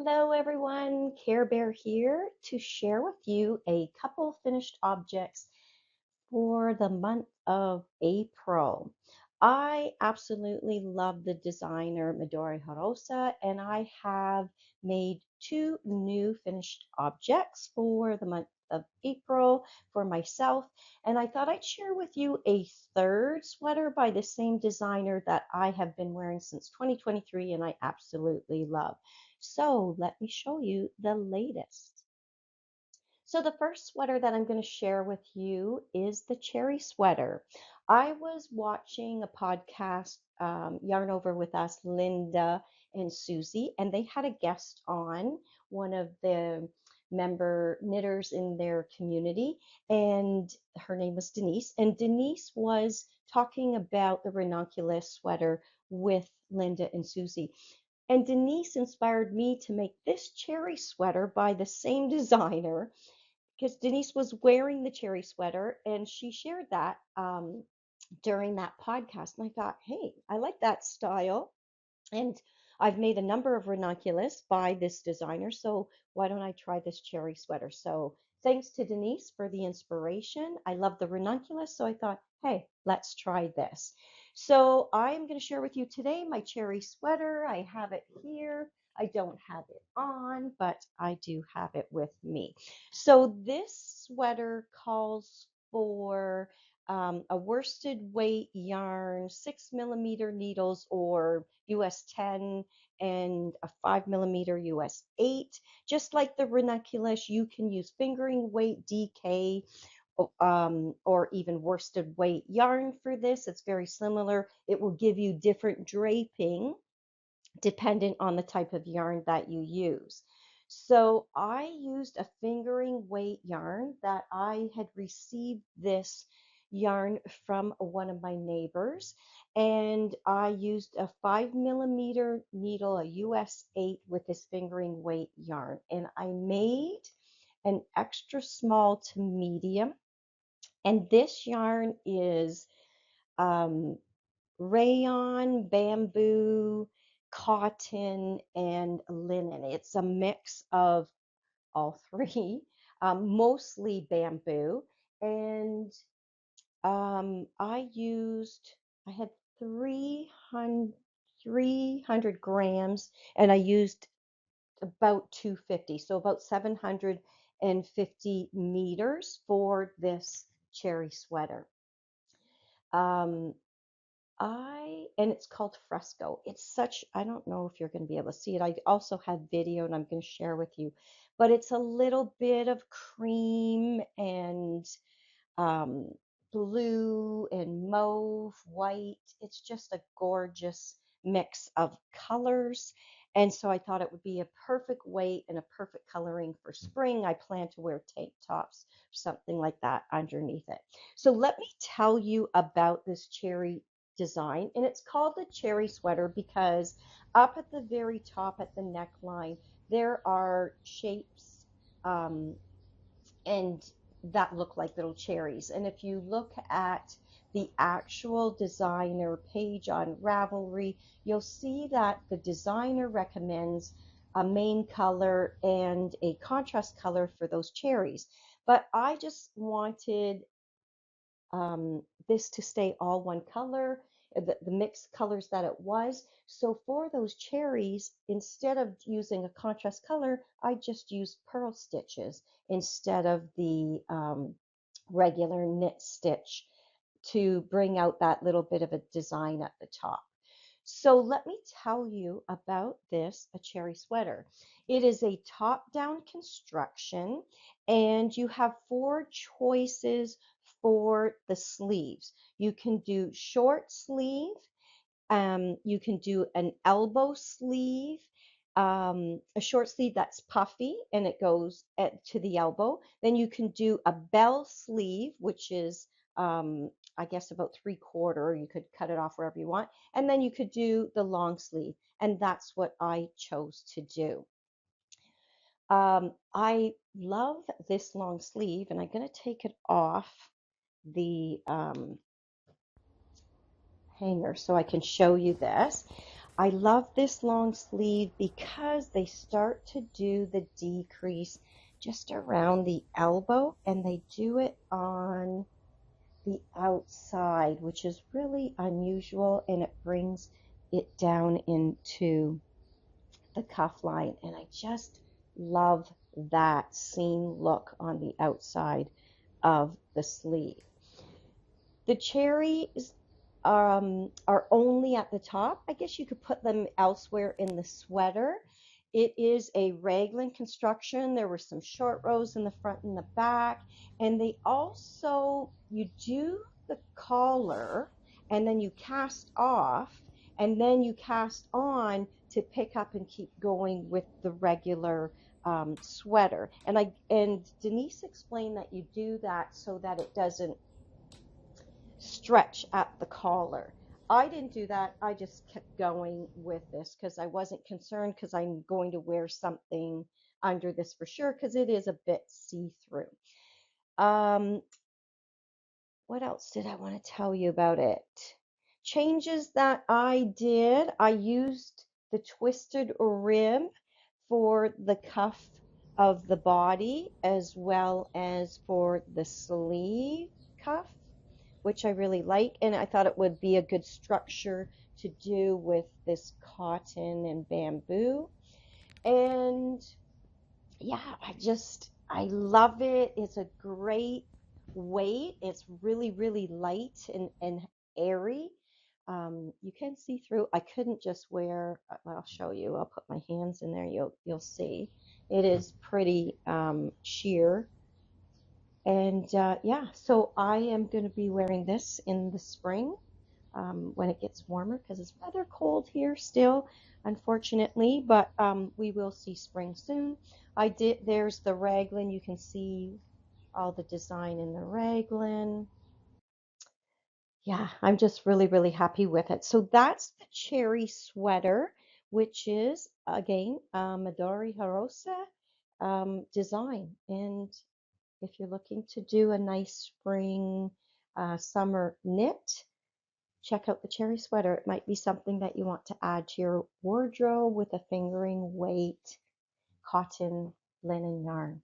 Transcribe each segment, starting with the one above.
Hello everyone, Care Bear here to share with you a couple finished objects for the month of April. I absolutely love the designer Midori Hirose, and I have made two new finished objects for the month of April for myself, and I thought I'd share with you a third sweater by the same designer that I have been wearing since 2023 and I absolutely love. So let me show you the latest. So the first sweater that I'm going to share with you is the cherry sweater. I was watching a podcast, Yarn Over with Us, Linda and Susie, and they had a guest on, one of the member knitters in their community, and her name was Denise. And Denise was talking about the Ranunculus sweater with Linda and Susie. And Denise inspired me to make this cherry sweater by the same designer because Denise was wearing the cherry sweater and she shared that during that podcast. And I thought, hey, I like that style. And I've made a number of ranunculus by this designer. So why don't I try this cherry sweater? So thanks to Denise for the inspiration. I love the ranunculus. So I thought, hey, let's try this. So I'm going to share with you today my cherry sweater. I have it here. I don't have it on, but I do have it with me. So this sweater calls for a worsted weight yarn, 6mm needles or US 10 and a 5mm US 8. Just like the ranunculus, you can use fingering weight DK or even worsted weight yarn for this. It's very similar. It will give you different draping dependent on the type of yarn that you use. So I used a fingering weight yarn that I had received this yarn from one of my neighbors, and I used a 5mm needle, a US 8 with this fingering weight yarn, and I made an extra small to medium, and this yarn is rayon, bamboo, cotton, and linen. It's a mix of all three, mostly bamboo. And I had 300 grams, and I used about 250, so about 750 meters for this cherry sweater. And it's called Fresco. It's such, I don't know if you're going to be able to see it. I also have video and I'm going to share with you, but it's a little bit of cream and um, blue and mauve, white. It's just a gorgeous mix of colors. And so I thought it would be a perfect weight and a perfect coloring for spring. I plan to wear tank tops, something like that underneath it. So let me tell you about this cherry design. And it's called the cherry sweater because up at the very top at the neckline, there are shapes and that look like little cherries. And if you look at the actual designer page on Ravelry, you'll see that the designer recommends a main color and a contrast color for those cherries. But I just wanted this to stay all one color, the mixed colors that it was. So for those cherries, instead of using a contrast color, I just used purl stitches instead of the regular knit stitch to bring out that little bit of a design at the top. So let me tell you about this, a cherry sweater. It is a top-down construction, and you have four choices for the sleeves. You can do short sleeve, you can do an elbow sleeve, a short sleeve that's puffy and it goes to the elbow. Then you can do a bell sleeve, which is I guess about 3/4. You could cut it off wherever you want. And then you could do the long sleeve. And that's what I chose to do. I love this long sleeve, and I'm going to take it off the hanger so I can show you this. I love this long sleeve because they start to do the decrease just around the elbow, and they do it on the outside, which is really unusual, and it brings it down into the cuff line. And I just love that seam look on the outside of the sleeve. The cherries are only at the top. I guess you could put them elsewhere in the sweater. It is a raglan construction. There were some short rows in the front and the back. And they also, you do the collar and then you cast off and then you cast on to pick up and keep going with the regular sweater. And Denise explained that you do that so that it doesn't stretch at the collar. I didn't do that. I just kept going with this because I wasn't concerned because I'm going to wear something under this for sure because it is a bit see-through. Um, what else did I want to tell you about it? Changes that I did. I used the twisted rim for the cuff of the body as well as for the sleeve cuff, which I really like, and I thought it would be a good structure to do with this cotton and bamboo. And yeah, I love it. It's a great weight. It's really, really light and airy. You can see through. I couldn't just wear, I'll show you. I'll put my hands in there. You'll see. It is pretty sheer. And yeah, so I am going to be wearing this in the spring when it gets warmer because it's rather cold here still, unfortunately, but we will see spring soon. There's the raglan. You can see all the design in the raglan. Yeah, I'm just really, really happy with it. So that's the cherry sweater, which is, again, Midori Hirose design. And if you're looking to do a nice spring, summer knit, check out the cherry sweater. It might be something that you want to add to your wardrobe with a fingering weight cotton linen yarn.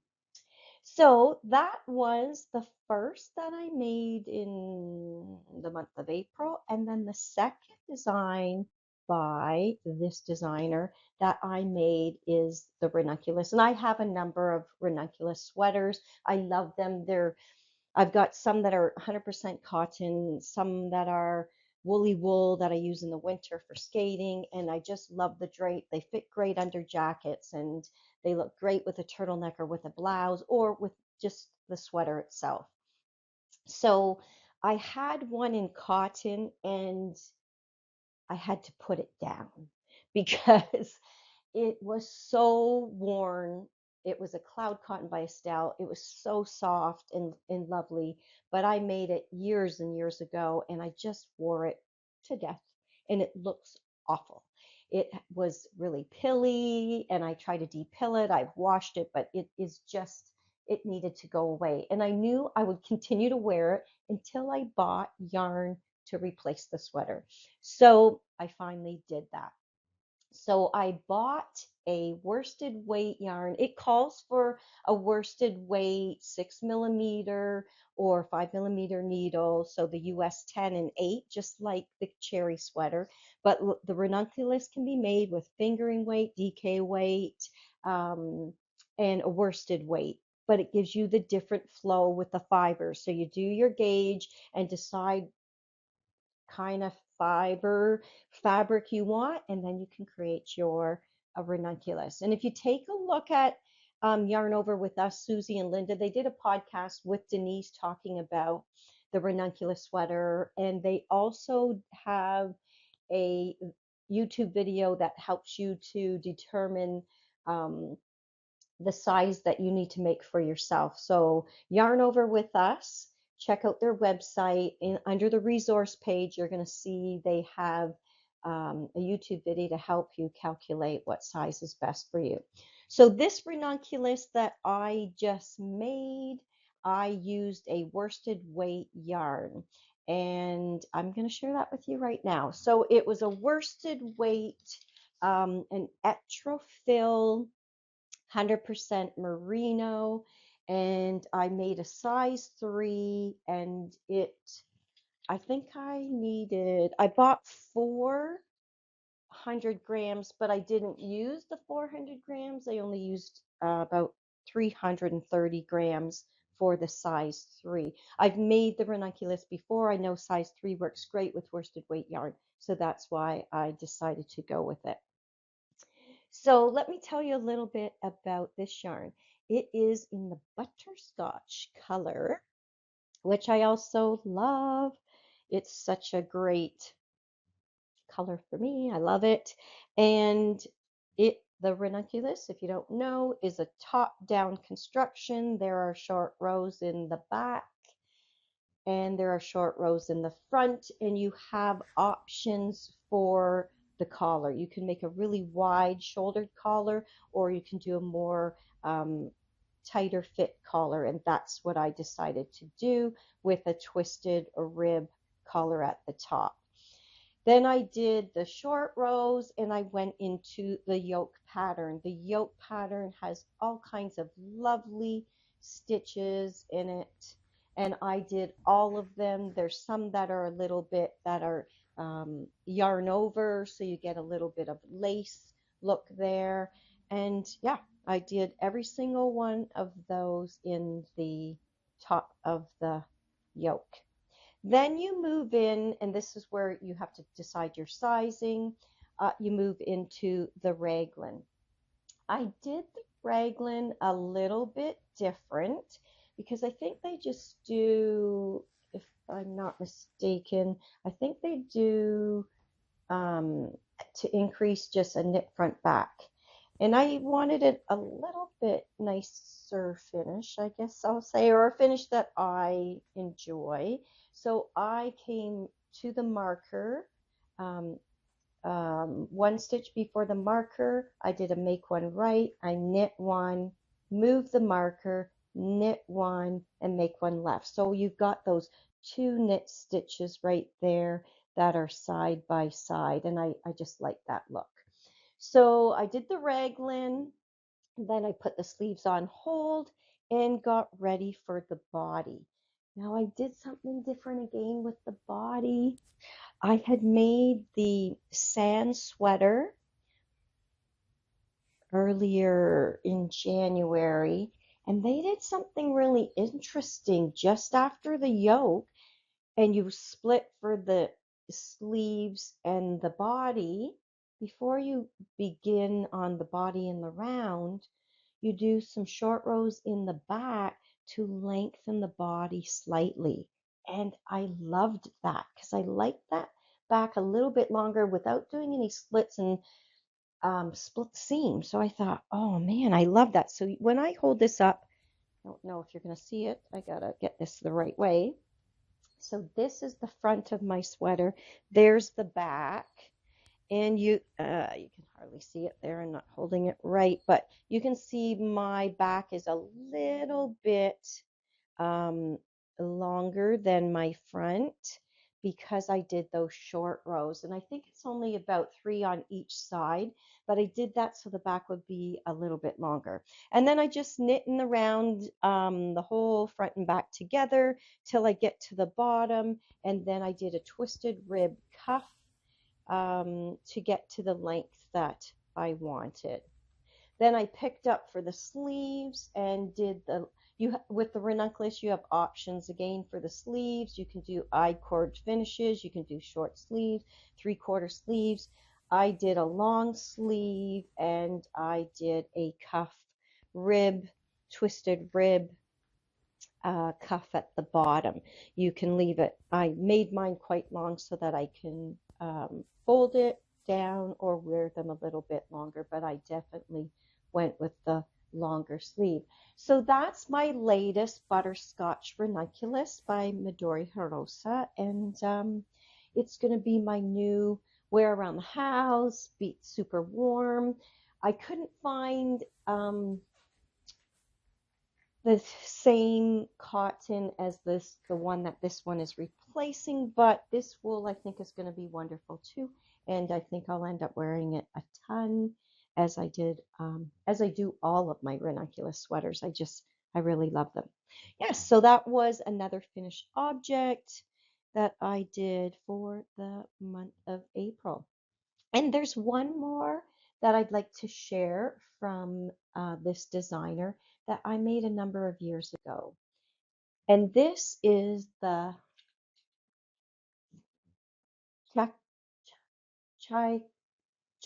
So that was the first that I made in the month of April. And then the second design by this designer that I made is the ranunculus. And I have a number of ranunculus sweaters. I love them. I've got some that are 100% cotton, some that are woolly wool that I use in the winter for skating, and I just love the drape. They fit great under jackets, and they look great with a turtleneck or with a blouse or with just the sweater itself. So I had one in cotton, and I had to put it down because it was so worn. It was a cloud cotton by Estelle. It was so soft and lovely, but I made it years and years ago, and I just wore it to death, and it looks awful. It was really pilly, and I tried to depill it. I've washed it, but it needed to go away. And I knew I would continue to wear it until I bought yarn to replace the sweater. So I finally did that. So I bought a worsted weight yarn. It calls for a worsted weight 6 millimeter or 5 millimeter needle. So the US 10 and 8, just like the cherry sweater. But the ranunculus can be made with fingering weight, DK weight, and a worsted weight. But it gives you the different flow with the fibers. So you do your gauge and decide kind of fabric you want, and then you can create your ranunculus. And if you take a look at Yarn Over with Us, Susie and Linda, they did a podcast with Denise talking about the ranunculus sweater, and they also have a YouTube video that helps you to determine the size that you need to make for yourself. So Yarn Over with Us, check out their website. And under the resource page, you're going to see they have a YouTube video to help you calculate what size is best for you. So this ranunculus that I just made, I used a worsted weight yarn. and I'm going to share that with you right now. So it was a worsted weight, an Etrofil 100% merino, and I made a size 3, and I think I bought 400 grams, but I didn't use the 400 grams. I only used about 330 grams for the size 3. I've made the ranunculus before. I know size 3 works great with worsted weight yarn, so that's why I decided to go with it. So let me tell you a little bit about this yarn. It is in the butterscotch color, which I also love. It's such a great color for me. I love it. And the ranunculus, if you don't know, is a top-down construction. There are short rows in the back and there are short rows in the front, and you have options for the collar. You can make a really wide shouldered collar, or you can do a more tighter fit collar, and that's what I decided to do with a twisted rib collar at the top. Then I did the short rows and I went into the yoke pattern. The yoke pattern has all kinds of lovely stitches in it, and I did all of them. There's some that are a little bit that are yarn over, so you get a little bit of lace look there. And yeah, I did every single one of those in the top of the yoke. Then you move in, and this is where you have to decide your sizing. You move into the raglan. I did the raglan a little bit different because I think they just do, if I'm not mistaken, I think they do to increase just a knit front back. And I wanted it a little bit nicer finish, I guess I'll say, or a finish that I enjoy. So I came to the marker, one stitch before the marker. I did a make one right. I knit one, move the marker, knit one, and make one left. So you've got those 2 knit stitches right there that are side by side, and I just like that look. So I did the raglan, then I put the sleeves on hold and got ready for the body. Now I did something different again with the body. I had made the sand sweater earlier in January, and they did something really interesting just after the yoke, and you split for the sleeves and the body. Before you begin on the body and the round, you do some short rows in the back to lengthen the body slightly. And I loved that because I liked that back a little bit longer without doing any splits and split seam. So I thought, oh man, I love that. So when I hold this up, I don't know if you're going to see it. I got to get this the right way. So this is the front of my sweater. There's the back. And you can hardly see it there. I'm not holding it right, but you can see my back is a little bit longer than my front because I did those short rows. And I think it's only about 3 on each side, but I did that so the back would be a little bit longer. And then I just knit in the round the whole front and back together till I get to the bottom. And then I did a twisted rib cuff to get to the length that I wanted. Then I picked up for the sleeves and did with the ranunculus you have options again for the sleeves. You can do I-cord finishes, you can do short sleeves, 3/4 sleeves. I did a long sleeve and I did a cuff rib, twisted rib cuff at the bottom. You can leave it. I made mine quite long so that I can fold it down or wear them a little bit longer, but I definitely went with the longer sleeve. So that's my latest butterscotch ranunculus by Midori Hirose, and it's going to be my new wear around the house, be super warm. I couldn't find the same cotton as the one that this one is replacing, but this wool I think is going to be wonderful too, and I think I'll end up wearing it a ton as I do all of my ranunculus sweaters. I really love them. Yes, so that was another finished object that I did for the month of April. And there's one more that I'd like to share from this designer that I made a number of years ago. And this is the Cha- Chai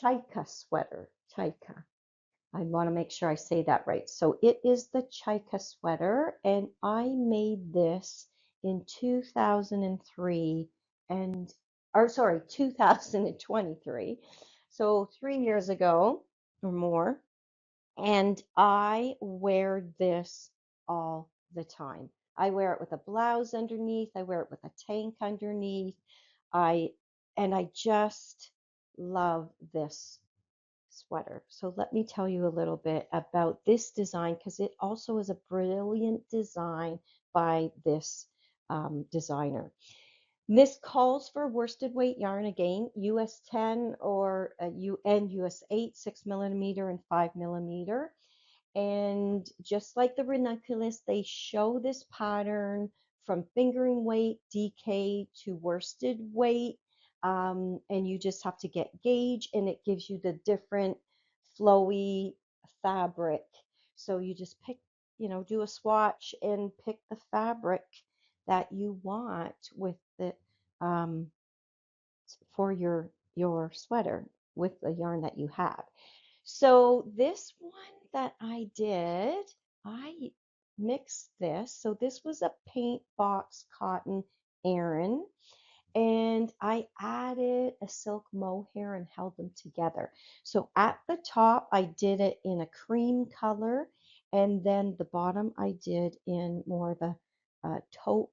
Chaika sweater. Chaika. I want to make sure I say that right. So it is the Chaika sweater, and I made this in 2003 and, or sorry, 2023. So 3 years ago or more. And I wear this all the time. I wear it with a blouse underneath. I wear it with a tank underneath. I and I just love this sweater. So let me tell you a little bit about this design because it also is a brilliant design by this designer. This calls for worsted weight yarn again, US 10 or US 8, 6 millimeter and 5 millimeter. And just like the ranunculus, they show this pattern from fingering weight, DK to worsted weight. And you just have to get gauge, and it gives you the different flowy fabric. So you just pick, do a swatch and pick the fabric that you want with the um, for your sweater with the yarn that you have. So this one that I did, I mixed this. So this was a paint box cotton Aran, and I added a silk mohair and held them together. So at the top, I did it in a cream color, and then the bottom I did in more of a taupe,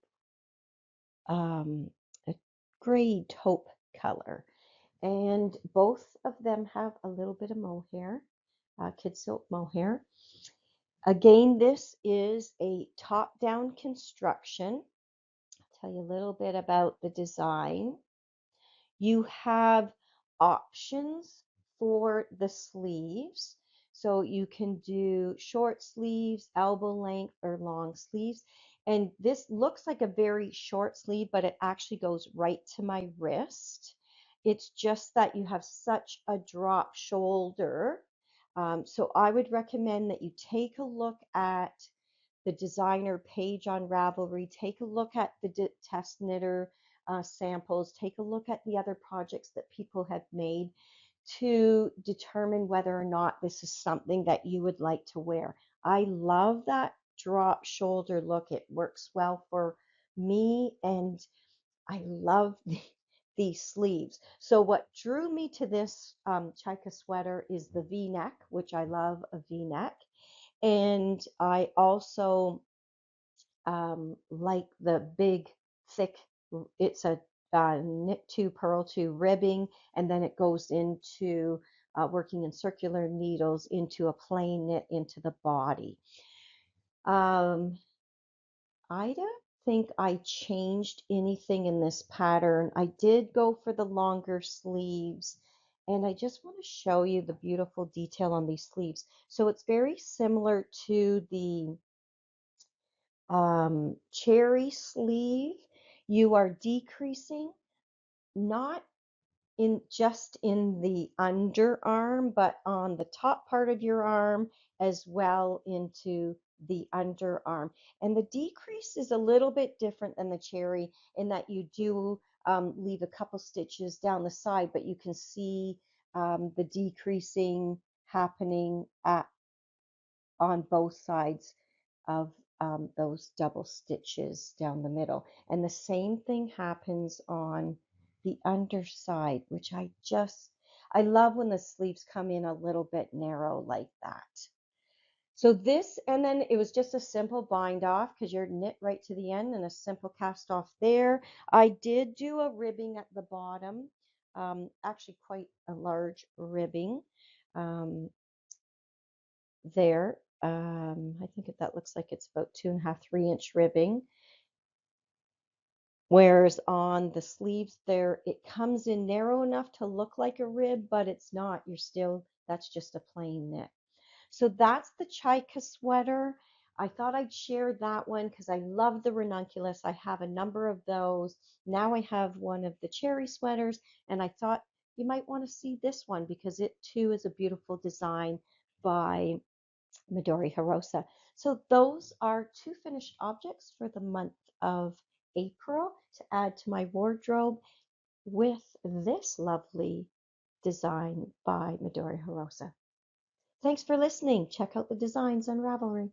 a gray taupe color. And both of them have a little bit of mohair, kid silk mohair. Again, this is a top-down construction. I'll tell you a little bit about the design. You have options for the sleeves. So you can do short sleeves, elbow length, or long sleeves. And this looks like a very short sleeve, but it actually goes right to my wrist. It's just that you have such a drop shoulder. So I would recommend that you take a look at the designer page on Ravelry, take a look at the test knitter samples, take a look at the other projects that people have made to determine whether or not this is something that you would like to wear. I love that drop shoulder look. It works well for me, and I love these sleeves. So what drew me to this Chaika sweater is the V-neck, which I love a V-neck. And I also like the big, thick, it's a knit to, purl to ribbing, and then it goes into working in circular needles into a plain knit into the body. Um, I don't think I changed anything in this pattern. I did go for the longer sleeves, and I just want to show you the beautiful detail on these sleeves. So it's very similar to the cherry sleeve. You are decreasing not in just in the underarm, but on the top part of your arm as well into the underarm. And the decrease is a little bit different than the cherry in that you do leave a couple stitches down the side, but you can see the decreasing happening on both sides of those double stitches down the middle. And the same thing happens on the underside, which I love when the sleeves come in a little bit narrow like that. So this, and then it was just a simple bind off because you're knit right to the end and a simple cast off there. I did do a ribbing at the bottom, actually quite a large ribbing. There I think that looks like it's about 2.5, 3-inch ribbing. Whereas on the sleeves there, it comes in narrow enough to look like a rib, but it's not. That's just a plain knit. So that's the Chaika sweater. I thought I'd share that one because I love the Ranunculus. I have a number of those. Now I have one of the cherry sweaters, and I thought you might want to see this one because it too is a beautiful design by Midori Hirose. So those are 2 finished objects for the month of April to add to my wardrobe with this lovely design by Midori Hirose. Thanks for listening. Check out the designs on Ravelry.